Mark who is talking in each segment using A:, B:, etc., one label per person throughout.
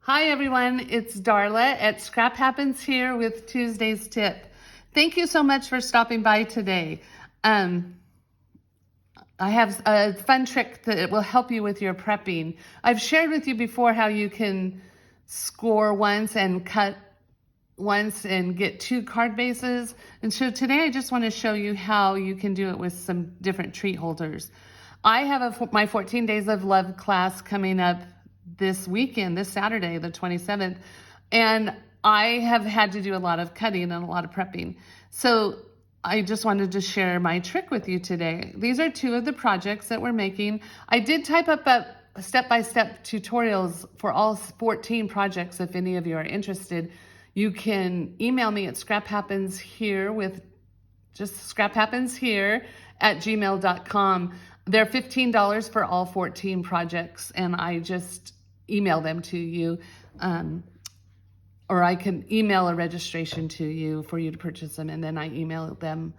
A: Hi everyone, it's Darla at Scrap Happens here with Tuesday's tip. Thank you so much for stopping by today. I have a fun trick that will help you with your prepping. I've shared with you before how you can score once and cut once and get 2 card bases. And so today I just want to show you how you can do it with some different treat holders. I have my 14 Days of Love class coming up this weekend, this Saturday, the 27th, and I have had to do a lot of cutting and a lot of prepping. So I just wanted to share my trick with you today. These are 2 of the projects that we're making. I did type up step-by-step tutorials for all 14 projects. If any of you are interested, you can email me at scraphappenshare@gmail.com. They're $15 for all 14 projects, and I just email them to you, or I can email a registration to you for you to purchase them, and then I email them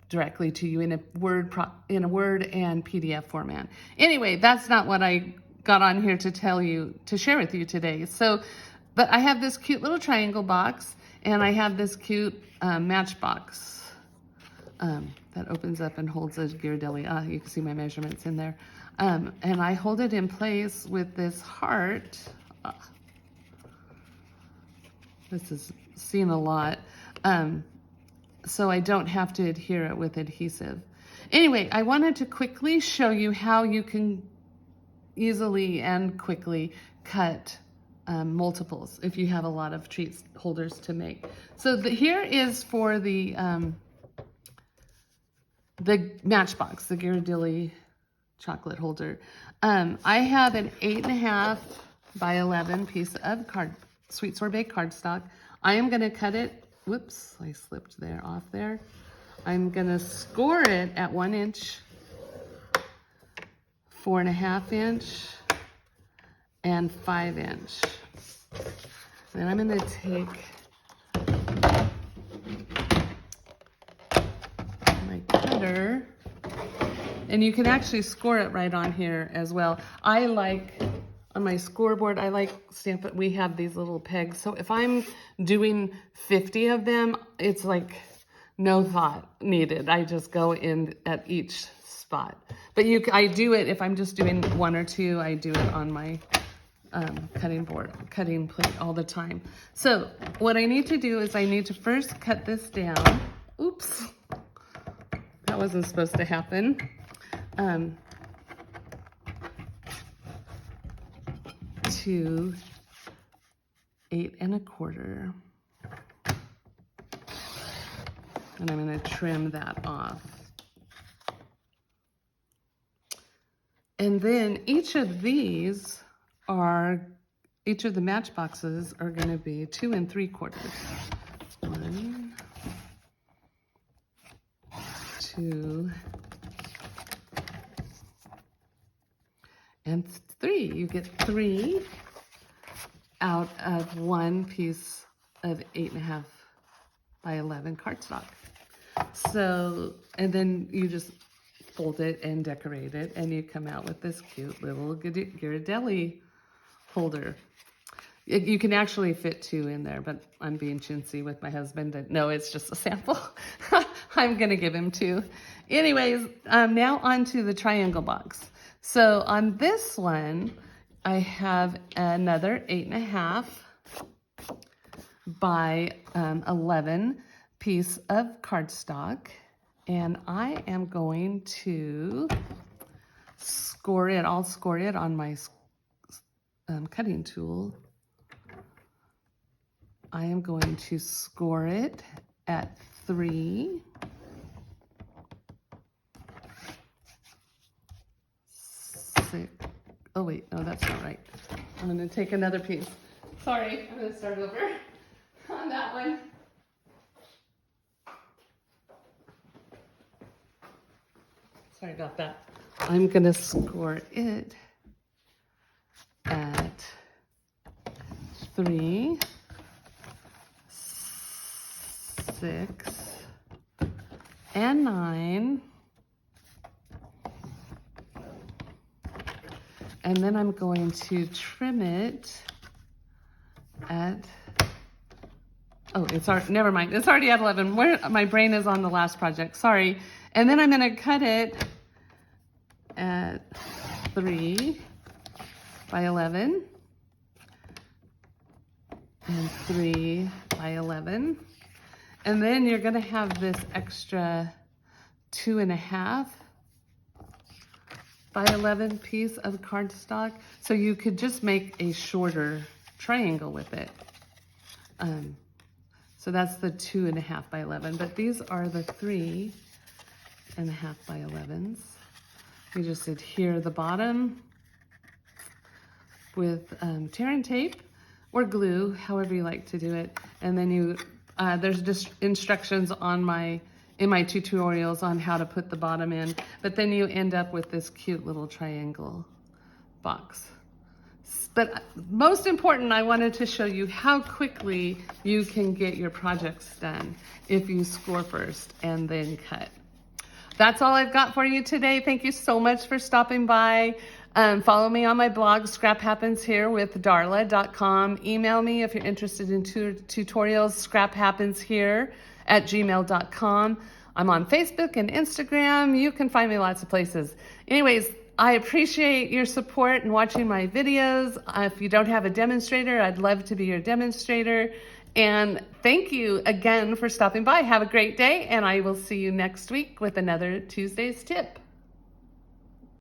A: directly to you in a Word and PDF format. Anyway, that's not what I got on here to share with you today. But I have this cute little triangle box, and I have this cute matchbox that opens up and holds a Ghirardelli. You can see my measurements in there. And I hold it in place with this heart. This is seen a lot. So I don't have to adhere it with adhesive. Anyway, I wanted to quickly show you how you can easily and quickly cut multiples if you have a lot of treat holders to make. So here is for the matchbox, the Ghirardelli chocolate holder. I have an 8.5 by 11 piece of sweet sorbet cardstock. I am going to cut it. Whoops, I slipped there off there. I'm going to score it at 1 inch, 4.5 inch, and 5 inch. Then I'm going to take my cutter, and you can actually score it right on here as well. I like, on my scoreboard, I like Stampin' Up. We have these little pegs. So if I'm doing 50 of them, it's like no thought needed. I just go in at each spot. But I do it, if I'm just doing 1 or 2, I do it on my cutting plate all the time. So what I need to do is I need to first cut this down. Oops, that wasn't supposed to happen. To 8 1/4. And I'm going to trim that off. And then each of the matchboxes are going to be 2 3/4. 1, 2, and 3. You get 3 out of 1 piece of 8.5 by 11 cardstock. So, and then you just fold it and decorate it, and you come out with this cute little Ghirardelli holder. You can actually fit 2 in there, but I'm being chintzy with my husband. No, it's just a sample. I'm going to give him 2. Anyways, now on to the triangle box. So on this one, I have another 8.5 by 11 piece of cardstock, and I am going to score it. I'll score it on my cutting tool. I am going to score it at 3, 6. Oh wait, no, that's not right. I'm going to take another piece. Sorry, I'm going to start over on that one. Sorry about that. I'm going to score it at 3, 6, and 9. And then I'm going to trim it at, oh, it's already, never mind. It's already at 11. Where my brain is on the last project, sorry. And then I'm gonna cut it at 3 by 11 and 3 by 11. And then you're gonna have this extra 2.5 by 11 piece of cardstock. So you could just make a shorter triangle with it. So that's the 2.5 by 11, but these are the 3.5 by 11s. You just adhere the bottom with tear and tape or glue, however you like to do it. And then you, there's just instructions on in my tutorials on how to put the bottom in, but then you end up with this cute little triangle box. But most important, I wanted to show you how quickly you can get your projects done if you score first and then cut. That's all I've got for you today. Thank you so much for stopping by. Follow me on my blog, scraphappensherewithdarla.com. Email me if you're interested in tutorials, scraphappenshere@gmail.com. I'm on Facebook and Instagram. You can find me lots of places. Anyways, I appreciate your support and watching my videos. If you don't have a demonstrator, I'd love to be your demonstrator. And thank you again for stopping by. Have a great day, and I will see you next week with another Tuesday's tip.